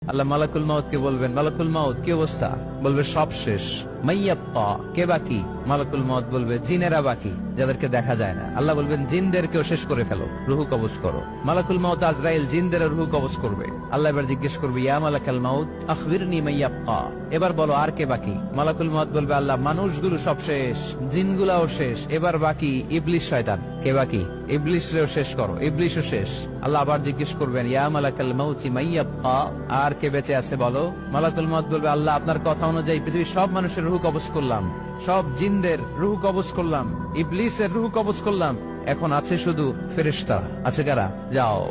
আল্লাহ মালাকুল মাউত কে বলবেন, মালাকুল মাউত কি অবস্থা? বলবে সব শেষ। মাইয়াব্বা, কে বাকি? মালাকুল মাউত বলবে জিনেরা বাকি, যাদেরকে দেখা যায় না। আল্লাহ বলবেন জিনদেরকেও শেষ করে ফেলো, রুহু কবজ করো। মালাকুল মাউত আজরাইল জিনদের রুহু কবজ করবে। আল্লাহ এবার জিজ্ঞেস করবে, ইয়া মালাকাল মাউত আখবিরনি মাইয়াব্বা, এবার বলো আর কে বাকি? মালাকুল মাউত বলবে, আল্লাহ মানুষগুলো সব শেষ, জিনগুলাও শেষ, এবার বাকি ইবলিস শয়তান। কে বাকি? ইবলিসরেও শেষ করো, ইবলিসও শেষ। আল্লাহ আবার জিজ্ঞেস করবেন, ইয়া মালাকাল মাউতি মাইয়াব্বা, আর কে বেঁচে আছে বলো? মালাকুল মাউত বলবে, আল্লাহ আপনার কথা অনুযায়ী পৃথিবীর সব মানুষের রুহু কবজ করলাম, সব জিনদের রুহু কবজ করলাম, ইবলিসের রুহু কবজ করলাম, এখন আছে শুধু ফেরেশতা। আছে কারা? যাও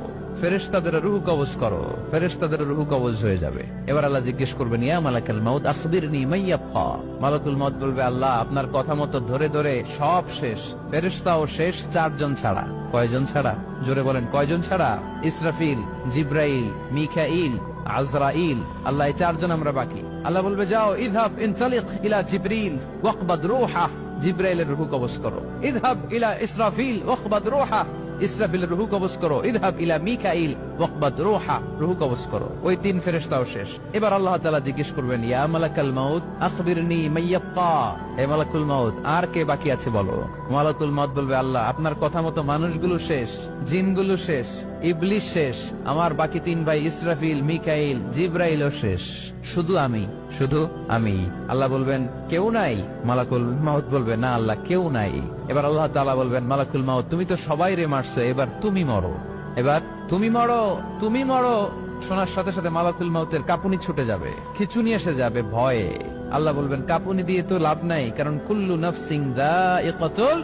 ফেরেশতাদের রুহু কবজ করো। ফেরেশতাদের রুহু কবজ হয়ে যাবে। এবার আল্লাহ জিজ্ঞেস করবেন, ইয়া মালাকাল মাউত আখবিরনি মাইয়াব্বা। মালাকুল মাউত বলবে, আল্লাহ আপনার কথা মতো ধরে ধরে সব শেষ, ফেরেশতাও শেষ, 4 জন ছাড়া। কয়জন ছাড়া? জোরে বলেন, কয়জন ছাড়া? ইসরাফিল, জিব্রাইল, মিকাইল, আজরাইল। আল্লাহ এই 4 জন আমরা বাকি। আল্লাহ বলবে, যাও ইযহাব ইনতালিক ইলা জিবরিল ওয়াকবাদ রূহা, জিব্রাইলের রূহ কবজ করো। ইযহাব ইলা ইসরাফিল ওয়াকবাদ রূহা, ইসরাফিলের রূহ কবজ করো। ইযহাব ইলা মিকাইল ওয়াকবাদ রূহা, রূহ কবজ করো। ওই 3 ফেরেশতাও শেষ। এবার আল্লাহ তাআলা জিজ্ঞেস করবেন, ইয়া মালাকাল মাউত আখবিরনি মাইয়াব্বা, হে মালাকুল মাউত আর কে বাকি আছে বলো? মালাকুল মাউত বলবে, আল্লাহ আপনার কথা মতো মানুষগুলো শেষ, জিনগুলো শেষ, ইবলিস শেষ, আমার বাকি 3 ভাই ইসরাফিল, মিকাইল, জিব্রাইলও শেষ, শুধু আমি, শুধু আমি। আল্লাহ বলবেন, কেউ নাই? মালাকুল মাউত বলবে, না আল্লাহ কেউ নাই। এবার আল্লাহ তাআলা বলবেন, মালাকুল মাউত তুমি তো সবাই রে মারছো, এবার তুমি মরো, এবার তুমি মরো, তুমি মরো। শোনার সাথে সাথে মালাকুল মাউতের কাঁপুনি ছুটে যাবে, খিচুনি এসে যাবে ভয়ে। আল্লাহ বলবেন, কাঁপুনি দিয়ে তো লাভ নাই, কারণ কুল্লু নাফসিন যায়িকাতুল।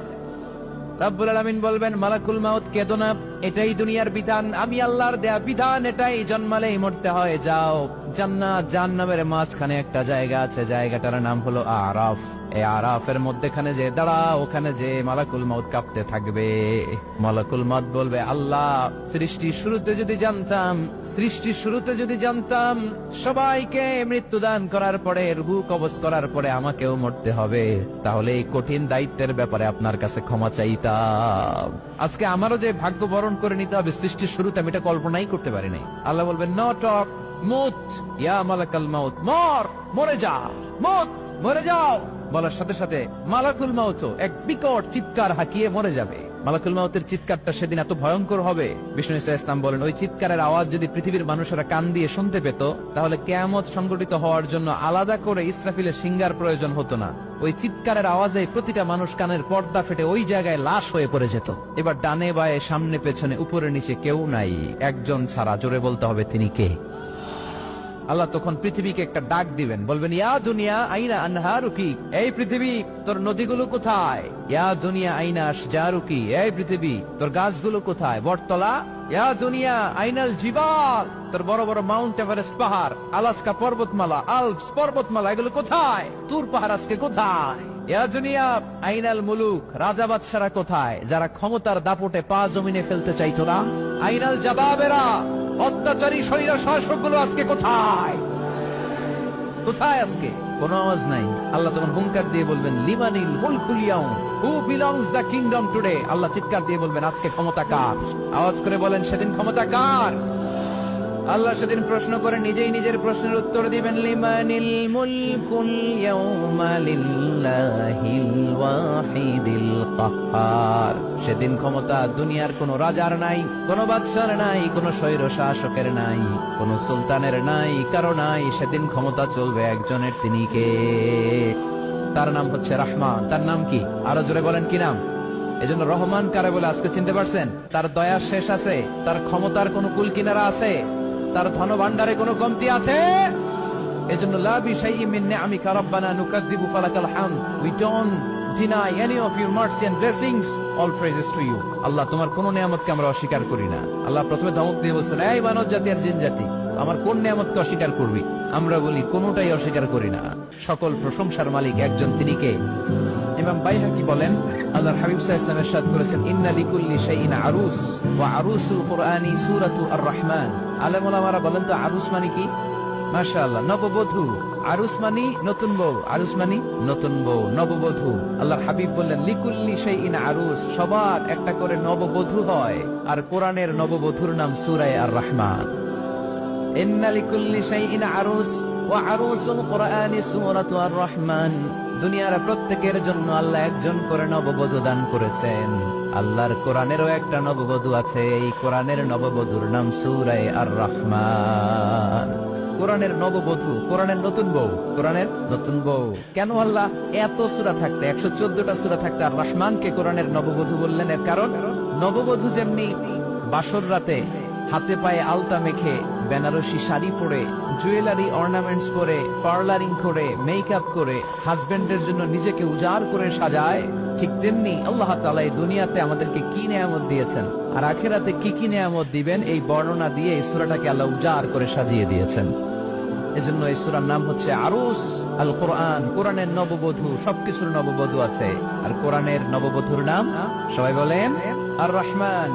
রব্বুল আলামিন বলবেন, মালাকুল মাউত কেঁদো না, এটাই দুনিয়ার বিধান, আমি আল্লাহর দেয়া বিধান, এটাই, জন্মালেই মরতে হয়। যাও জান্নাত জাহান্নামের মাঝখানে একটা জায়গা আছে, জায়গাটার নাম হলো আরাফ। এই আরাফের মধ্যখানে যে দাঁড়া, ওখানে যে মালাকুল মাউত কাঁপতে থাকবে। মালাকুল মাউত বলবে, আল্লাহ সৃষ্টির শুরুতে যদি জানতাম, সৃষ্টির শুরুতে যদি জানতাম সবাইকে মৃত্যুদান করার পরে, রূহ কবজ করার পরে আমাকেও মরতে হবে, তাহলে এই কঠিন দায়িত্বের ব্যাপারে আপনার কাছে ক্ষমা চাইতাম। আজকে আমারও যে ভাগ্য বরণ করে নিতে হবে সৃষ্টির শুরুতে, আমি এটা কল্পনাই করতে পারি নাই। আল্লাহ বলবেন, নো টক, মুত ইয়া মালাকাল মাউত, মর, মরে যা, মুত, মরে যাও। বলার সাথে সাথে মালাকুল মাউত এক বিকট চিৎকার হাঁকিয়ে মরে যাবে। মালাকুল মাউতের চিৎকারটা সেদিন এত ভয়ঙ্কর হবে, বিষ্ণু ঈসা ইসলাম বলেন, ওই চিৎকারের আওয়াজ যদি পৃথিবীর মানুষেরা কান দিয়ে শুনতে পেত, তাহলে কিয়ামত সংগঠিত হওয়ার জন্য আলাদা করে ইসরাফিলের সিঙ্গার প্রয়োজন হতো না। ওই চিৎকারের আওয়াজে প্রতিটা মানুষ কানের পর্দা ফেটে ওই জায়গায় লাশ হয়ে পড়ে যেত। এবার ডানে বায়ে সামনে পেছনে উপরে নিচে কেউ নাই, একজন ছাড়া। জোরে বলতে হবে, তিনি কে? আল্লাহ তখন পৃথিবীকে একটা ডাক দিবেন, বলবেন, ইয়া দুনিয়া আইনা আনহারুকি, এই পৃথিবী তোর নদীগুলো কোথায়? ইয়া দুনিয়া আইনা আশজারুকি, এই পৃথিবী তোর গাছগুলো কোথায়? বটতলা। ইয়া দুনিয়া আইনাল জিবাল, তোর বড় বড় মাউন্ট এভারেস্ট পাহাড়, আলাস্কা পর্বতমালা, আলপস পর্বতমালা, এগুলো কোথায়? তুর পাহাড় আজকে কোথায়? ইয়া দুনিয়া আইনাল মুলুক, রাজা বাদশারা কোথায়, যারা ক্ষমতার দাপটে পা জমিনে ফেলতে চাইতো না? আইনাল জাবাবেরা, অত্যাচারী স্বৈর শাসকগুলো আজকে কোথায়? কোথায় আজকে? কোনো আওয়াজ নাই। আল্লাহ তখন হুঙ্কার দিয়ে বলবেন, লিমানিল মুলকুল ইয়াউম, who belongs the kingdom today. Allah চিৎকার দিয়ে বলবেন, আজকে ক্ষমতা কার? আওয়াজ করে বলেন, সেদিন ক্ষমতা কার? আল্লাহ সেদিন প্রশ্ন করে নিজেই নিজের প্রশ্নের উত্তর দিবেন, লিমানিল মুলকুল ইয়াউমা লিল্লাহিল ওয়াহিদিল কাহ্হার। সেদিন ক্ষমতা দুনিয়ার কোন রাজার নাই, কোন বাদশার নাই, কোন স্বৈর শাসকের নাই, কোন সুলতানের নাই, কারো নাই। সেদিন ক্ষমতা চলবে একজনের, তিনি কে? তার নাম হচ্ছে রহমান। তার নাম কি? আরো জোরে বলেন, কি নাম? এজন্য রহমান কারে বলে আজকে চিনতে পারছেন? তার দয়ার শেষ আছে? তার ক্ষমতার কোন কুল কিনারা আছে? তার ধন ভান্ডারে কোনো কমতি আছে? এজন্য লা বিশাইইন মিন নিআমিকা রাব্বানা নুকাযযিবু ফালাকাল হামদ, we don't deny any of your mercy and blessings, all praises to you। আল্লাহ তোমার কোন নিয়ামতকে আমরা অস্বীকার করি না। আল্লাহ প্রথমে ধমক দিয়ে বলছেন, এই মানব জাতি আর জিন জাতি, আমার কোন নিয়ামতকে অস্বীকার করবি? আমরা বলি কোনটাই অস্বীকার করি না। সকল প্রশংসার মালিক একজন, তিনি কে? ইমাম বাইহাকি বলেন, আল্লাহর হাবিব সাল্লাল্লাহু আলাইহি ওয়াসাল্লাম ইরশাদ করেছেন, ইন্না লিকুল্লি শাইইন আরুস ওয়া আরুসুল কুরআনি সূরাতু আর-রাহমান। আলেম ওলামারা বলেন তো আরুস মানে কি? মাশাআল্লাহ, নববধূ। আরুস মানে নতুন বউ, আরুস মানে নতুন বউ, নববধূ। আল্লাহর হাবিব বললেন, লিকুল্লি শাইইন আরুস, সবার একটা করে নববধূ হয়। আর কোরআনের নববধূর নাম সূরা আর-রাহমান। ইন্না লিকুল্লি শাইইন আরুস ওয়া আরুসুল কুরআনি সূরাতু আর রহমান। দুনিয়ার প্রত্যেকের জন্য আল্লাহ একজন করে নববধূ দান করেছেন। আল্লাহর কোরআনেরও একটা নববধূ আছে, এই কোরআনের নববধূর নাম সূরা আর রহমান। কোরআনের নববধূ, কোরআনের নতুন বউ, কোরআনের নতুন বউ। কেন আল্লাহ এত সূরা থাকতে, 114টা সূরা থাকতে আর রহমানকে কোরআনের নববধূ বললেন? এর কারণ, নববধূ যেমনি বাসর রাতে হাতে পায়ে আলতা মেখে, বেনারসি শাড়ি পরে, জুয়েলারি অর্নামেন্টস পরে, পার্লারিং করে, মেকআপ করে হাজবেন্ডের জন্য নিজেকে উজাড় করে সাজায়, ঠিক তেমনি আল্লাহ তাআলা এই দুনিয়াতে আমাদেরকে কি নেয়ামত দিয়েছেন আর আখিরাতে কি কি নেয়ামত দিবেন, এই বর্ণনা দিয়ে এই সূরাটাকে আল্লাহ উজাড় করে সাজিয়ে দিয়েছেন। এজন্য এই সূরার নাম হচ্ছে আরুস আল কোরআন। কোরআনের নববধূ, সবকিছুর নববধূ আছে। আর কোরআনের নববধূর নাম সবাই বলেন আর রহমান।